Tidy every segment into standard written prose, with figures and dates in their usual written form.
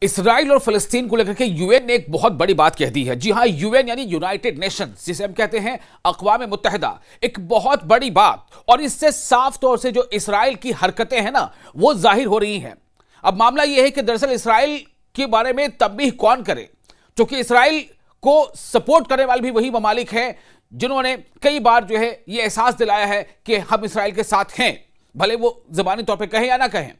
Israel और फिलिस्तीन को लेकर के यूएन ने एक बहुत बड़ी बात कह दी है। जी हां, यूएन यानी यूनाइटेड नेशंस, जिसे हम कहते हैं अक़वाम मुत्तहिदा, एक बहुत बड़ी बात। और इससे साफ तौर से जो इसराइल की हरकतें हैं ना, वो जाहिर हो रही हैं। अब मामला यह है कि दरअसल इसराइल के बारे में तंबीह कौन करे, क्योंकि इसराइल को सपोर्ट करने वाले भी वही ममालिक हैं जिन्होंने कई बार जो है ये एहसास दिलाया है कि हम इसराइल के साथ हैं, भले वो ज़बानी तौर पर कहें या ना कहें।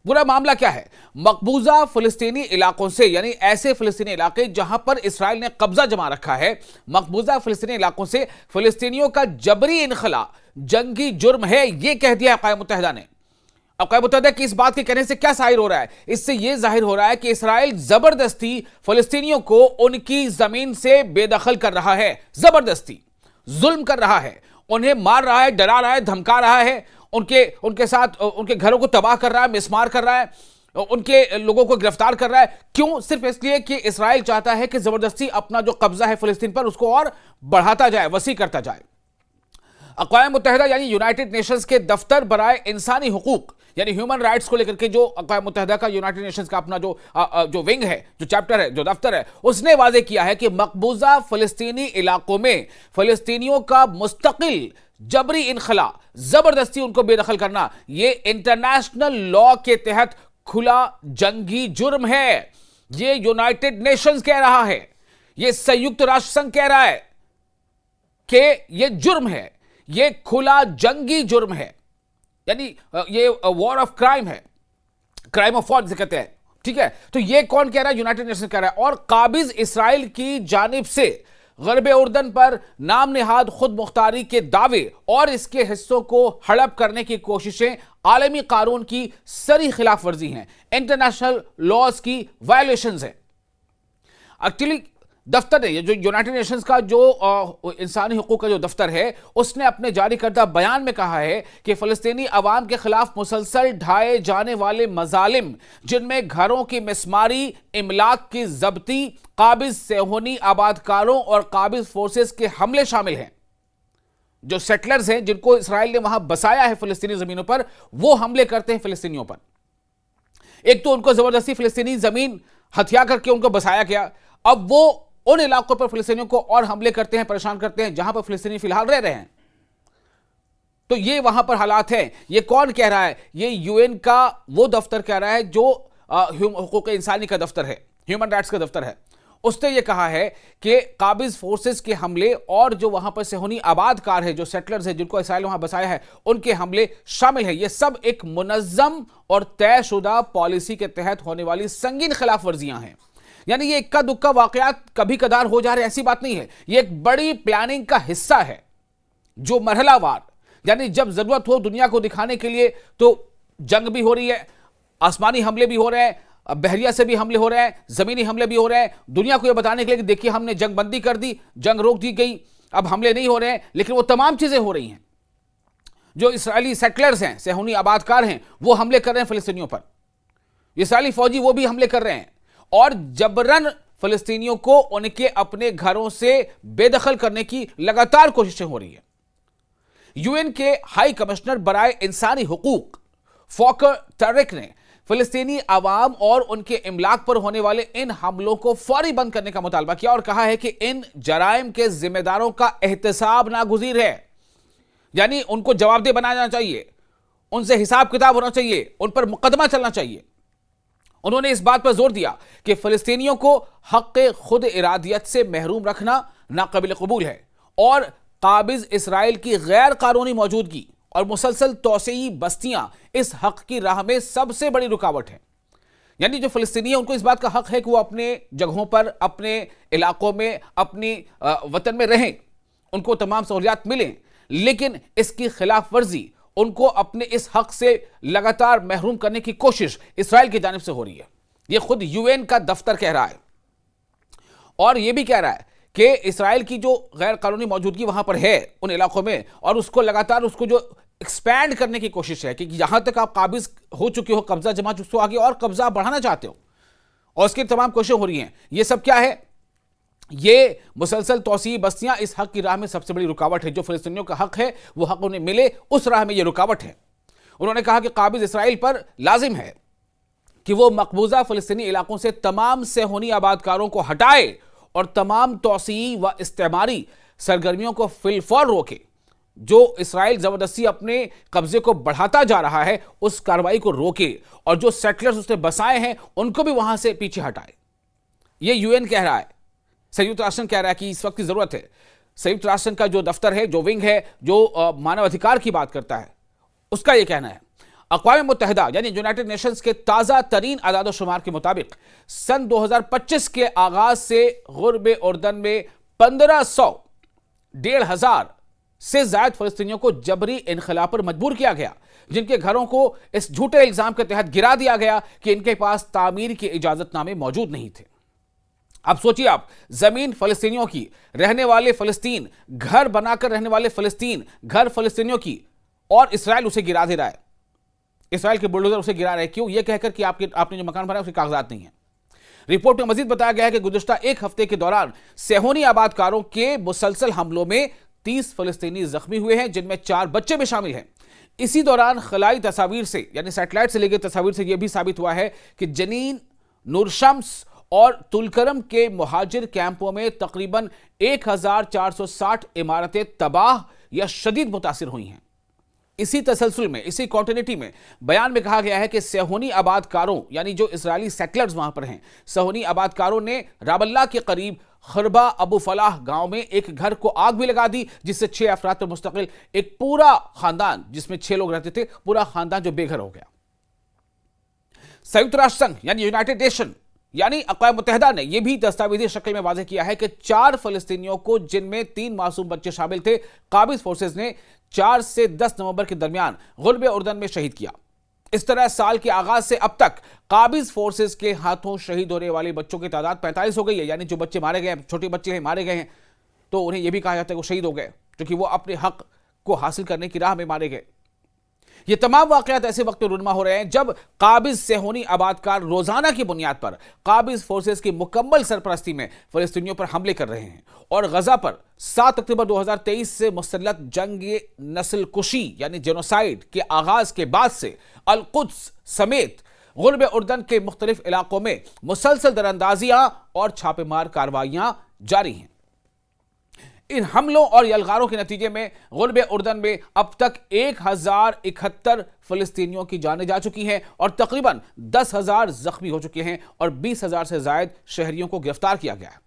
पूरा मामला क्या है? मकबूजा फिलिस्तीनी इलाकों से, यानी ऐसे फिलिस्तीनी इलाके जहां पर इसराइल ने कब्जा जमा रखा है, मकबूजा फिलिस्तीनी इलाकों से फिलिस्तीनियों का जबरी इनखला जंगी जुर्म है, यह कह दिया अक़वाम मुत्तहिदा ने। अक़वाम मुत्तहिदा की इस बात के कहने से क्या जाहिर हो रहा है? इससे यह जाहिर हो रहा है कि इसराइल जबरदस्ती फिलिस्तीनियों को उनकी जमीन से बेदखल कर रहा है, जबरदस्ती जुल्म कर रहा है, उन्हें मार रहा है, डरा रहा है, धमका रहा है, उनके साथ उनके घरों को तबाह कर रहा है, मिसमार कर रहा है, उनके लोगों को गिरफ्तार कर रहा है। क्यों? सिर्फ इसलिए कि इसराइल चाहता है कि जबरदस्ती अपना जो कब्जा है फिलिस्तीन पर, उसको और बढ़ाता जाए, वसी करता जाए। अक़वाम मुत्तहिदा यानी यूनाइटेड नेशंस के दफ्तर बराए इंसानी हुकूक यानी ह्यूमन राइट्स को लेकर के जो अक़वाम मुत्तहिदा का यूनाइटेड नेशंस का अपना जो विंग है, जो चैप्टर है, जो दफ्तर है, उसने वाजे किया है कि मकबूजा फिलिस्तीनी इलाकों में फिलिस्तीनियों का मुस्तकिल जबरी इनखला, जबरदस्ती उनको बेदखल करना, यह इंटरनेशनल लॉ के तहत खुला जंगी जुर्म है। यह यूनाइटेड नेशंस कह रहा है, यह संयुक्त राष्ट्र संघ कह रहा है कि यह जुर्म है, यह खुला जंगी जुर्म है, यानी ये वॉर ऑफ क्राइम है, क्राइम ऑफ वॉर जिसे कहते हैं। ठीक है, तो ये कौन कह रहा है? यूनाइटेड नेशन कह रहा है। और काबिज इसराइल की जानिब से गरब उर्दन पर नाम निहाद खुद मुख्तारी के दावे और इसके हिस्सों को हड़प करने की कोशिशें आलमी कानून की सरी खिलाफ वर्जी हैं, इंटरनेशनल लॉज की वायलेशंस हैं। एक्चुअली दफ्तर है, ये जो यूनाइटेड नेशंस का जो इंसानी हुकूक का जो दफ्तर है, उसने अपने जारी करदा बयान में कहा है कि फ़लस्तीनी अवाम के खिलाफ मुसलसल ढाए जाने वाले मजालिम, जिनमें घरों की मिसमारी, इमलाक की जब्ती, काबिज सेहोनी आबादकारों और काबिज फोर्सेस के हमले शामिल हैं। जो सेटलर्स हैं, जिनको इसराइल ने वहां बसाया है फ़लस्तीनी जमीनों पर, वो हमले करते हैं फ़लस्तीनियों पर। एक तो उनको जबरदस्ती फ़लस्तीनी जमीन हथिया करके उनको बसाया गया, अब वो उन इलाकों पर फ़लस्तीनियों को और हमले करते हैं, परेशान करते हैं जहां पर फ़लस्तीनी फिलहाल रह रहे हैं। तो ये वहां पर हालात हैं। ये कौन कह रहा है? ये यूएन का वो दफ्तर कह रहा है जो हुकूक इंसानी का दफ्तर है, ह्यूमन राइट्स का दफ्तर है। उसने ये कहा है कि काबिज फोर्सेस के हमले और जो वहां पर सेहोनी आबादकार है, जो सेटलर्स है, जिनको इसराइल वहां बसाया है, उनके हमले शामिल है। ये सब एक मुनज़्ज़म और तयशुदा पॉलिसी के तहत होने वाली संगीन खिलाफ वर्जियां हैं। यानी ये इक्का दुक्का वाकयात कभी कदार हो जा रहे, ऐसी बात नहीं है। ये एक बड़ी प्लानिंग का हिस्सा है, जो मरहलावार, यानी जब जरूरत हो दुनिया को दिखाने के लिए, तो जंग भी हो रही है, आसमानी हमले भी हो रहे हैं, बहरिया से भी हमले हो रहे हैं, जमीनी हमले भी हो रहे हैं, दुनिया को यह बताने के लिए कि देखिए हमने जंग बंदी कर दी, जंग रोक दी गई, अब हमले नहीं हो रहे हैं। लेकिन वो तमाम चीजें हो रही हैं। जो इसराइली सेटलर्स हैं, सेहोनी आबादकार हैं, वो हमले कर रहे हैं फ़लस्तीनियों पर। इसराइली फौजी वो भी हमले कर रहे हैं और जबरन फ़लस्तीनियों को उनके अपने घरों से बेदखल करने की लगातार कोशिशें हो रही है। यूएन के हाई कमिश्नर बराए इंसानी हुकूक फॉकर टर्क ने फ़लस्तीनी अवाम और उनके इमलाक पर होने वाले इन हमलों को फौरी बंद करने का मुतालबा किया और कहा है कि इन जराइम के जिम्मेदारों का एहतसाब नागुज़ीर है। यानी उनको जवाबदेह बनाया जाना चाहिए, उनसे हिसाब किताब होना चाहिए, उन पर मुकदमा चलना चाहिए। उन्होंने इस बात पर जोर दिया कि फ़लस्तीनियों को हक़ खुद इरादियत से महरूम रखना नाक़ाबिल कबूल है और काबिज इसराइल की गैर कानूनी मौजूदगी और मुसलसल तोसेई बस्तियां इस हक़ की राह में सबसे बड़ी रुकावट है। यानी जो फ़लस्तीनी है, उनको इस बात का हक़ है कि वो अपने जगहों पर, अपने इलाकों में, अपनी वतन में रहें, उनको तमाम सहूलियात मिलें, लेकिन इसकी खिलाफ वर्जी, उनको अपने इस हक से लगातार महरूम करने की कोशिश इसराइल की जानिब से हो रही है। यह खुद यूएन का दफ्तर कह रहा है और यह भी कह रहा है कि इसराइल की जो गैर कानूनी मौजूदगी वहां पर है उन इलाकों में, और उसको लगातार उसको जो एक्सपैंड करने की कोशिश है कि यहां तक आप काबिज हो चुके हो, कब्जा जमा चुके हो, आगे और कब्जा बढ़ाना चाहते हो, और उसकी तमाम कोशिशें हो रही हैं। यह सब क्या है? ये मुसलसल तोसी बस्तियां इस हक की राह में सबसे बड़ी रुकावट है। जो फ़लस्तीनियों का हक है, वो हक उन्हें मिले, उस राह में ये रुकावट है। उन्होंने कहा कि काबिज इसराइल पर लाजिम है कि वो मकबूजा फलस्तीनी इलाकों से तमाम सेहूनी आबादकारों को हटाए और तमाम तौसीई व इस्तेमारी सरगर्मियों को फिलफौर रोके। जो इसराइल जबरदस्ती अपने कब्जे को बढ़ाता जा रहा है उस कार्रवाई को रोके और जो सेटलर्स उसने बसाए हैं उनको भी वहां से पीछे हटाए। यह यूएन कह रहा है, संयुक्त राष्ट्र कह रहा है कि इस वक्त की जरूरत है। संयुक्त राष्ट्र का जो दफ्तर है, जो विंग है, जो मानव अधिकार की बात करता है, उसका यह कहना है। अक़वाम मुत्तहिदा यानी यूनाइटेड नेशंस के ताजा तरीन आदादोशुमार के मुताबिक सन 2025 के आगाज से गुर्बे उर्दन में 1500 से ज्यादा फलस्तीनियों को जबरी इनखला पर मजबूर किया गया, जिनके घरों को इस झूठे इल्जाम के तहत गिरा दिया गया कि इनके पास तामीर के इजाजतनामे मौजूद नहीं थे। अब सोचिए आप, जमीन फलस्तीनियों की, रहने वाले फलस्तीन, घर बनाकर रहने वाले फलस्तीन, घर फलस्तीनियों की, और इसराइल उसे गिरा दे रहा है। इसराइल के बुलडोजर उसे गिरा रहे हैं। क्यों? यह कहकर कि आपने जो मकान बनाया उसके कागजात नहीं है। रिपोर्ट में मजीद बताया गया है कि गुज़िश्ता एक हफ्ते के दौरान सेहूनी आबादकारों के मुसलसल हमलों में 30 फलस्तीनी जख्मी हुए हैं, जिनमें 4 बच्चे भी शामिल हैं। इसी दौरान खलाई तस्वीर से यानी सैटेलाइट से ली गई तस्वीर से यह भी साबित हुआ है कि जनीन, नूरशम्स और तुलकरम के मुहाजिर कैंपों में तकरीबन 1460 इमारतें तबाह या शदीद मुतासिर हुई हैं। इसी तसलसल में, इसी कॉन्टिन्यूटी में बयान में कहा गया है कि सेहूनी आबादकारों यानी जो इजरायली सेटलर्स वहां पर हैं, सेहूनी आबादकारों ने रामल्ला के करीब खरबा अबू फलाह गांव में एक घर को आग भी लगा दी, जिससे 6 अफराद पर मुस्तकिल एक पूरा खानदान, जिसमें 6 लोग रहते थे, पूरा खानदान जो बेघर हो गया। संयुक्त राष्ट्र संघ यानी यूनाइटेड नेशन यानी अक़वाम मुत्तहिदा ने यह भी दस्तावेजी शक्ल में वाज़ेह किया है कि 4 फलस्तीनियों को, जिनमें 3 मासूम बच्चे शामिल थे, काबिज फोर्सेज ने 4 से 10 नवंबर के दरमियान गुर्बे उर्दन में शहीद किया। इस तरह साल के आगाज से अब तक काबिज फोर्सेज के हाथों शहीद होने वाले बच्चों की तादाद 45 हो गई है। यानी जो बच्चे मारे गए, छोटे बच्चे हैं, मारे गए हैं, तो उन्हें यह भी कहा जाता है वो शहीद हो गए क्योंकि वो अपने हक को हासिल करने की राह में मारे गए। ये तमाम वाकयात ऐसे वक्त में रूनुमा हो रहे हैं जब काबिज सेहूनी आबादकार रोजाना की बुनियाद पर काबिज फोर्सेस की मुकम्मल सरपरस्ती में फलस्तीनियों पर हमले कर रहे हैं और गजा पर 7 अक्टूबर 2023 से मुसल्लत जंग नस्ल कुशी यानी जेनोसाइड के आगाज के बाद से अल कुद्स समेत गुर्बे उर्दन के मुख्तलिफ इलाकों में मुसलसल दरअंदाजियां और छापेमार कार्रवाइयां जारी हैं। इन हमलों और यलगारों के नतीजे में गुर्बे उर्दन में अब तक 1071 फलस्तीनियों की जानें जा चुकी हैं और तकरीबन 10,000 जख्मी हो चुके हैं और 20,000 से ज्यादा शहरियों को गिरफ्तार किया गया है,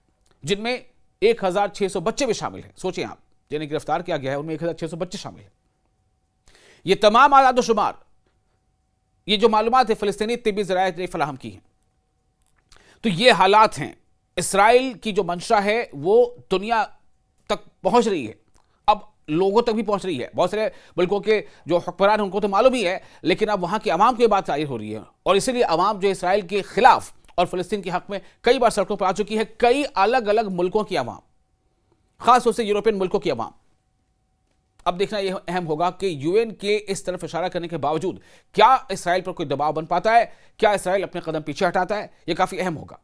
जिनमें 1,600 बच्चे भी शामिल हैं। सोचिए आप, जिन्हें गिरफ्तार किया गया है उनमें 1,600 बच्चे शामिल हैं। ये तमाम आदादोशुमार, ये जो मालूमात है फलस्तीनी तिब्बी ज़राए ने फराहम की हैं। तो ये हालात हैं। इसराइल की जो मंशा है वो दुनिया तक पहुंच रही है, अब लोगों तक भी पहुंच रही है। बहुत सारे मुल्कों के जो हुक्मरान हैं उनको तो मालूम ही है, लेकिन अब वहां की आवाम को ये बात जाहिर हो रही है और इसीलिए आवाम जो इसराइल के खिलाफ और फलस्तीन के हक में कई बार सड़कों पर आ चुकी है। कई अलग अलग मुल्कों की आवाम, खासतौर से यूरोपियन मुल्कों की आवाम। अब देखना यह अहम होगा कि यूएन के इस तरफ इशारा करने के बावजूद क्या इसराइल पर कोई दबाव बन पाता है, क्या इसराइल अपने कदम पीछे हटाता है, यह काफी अहम होगा।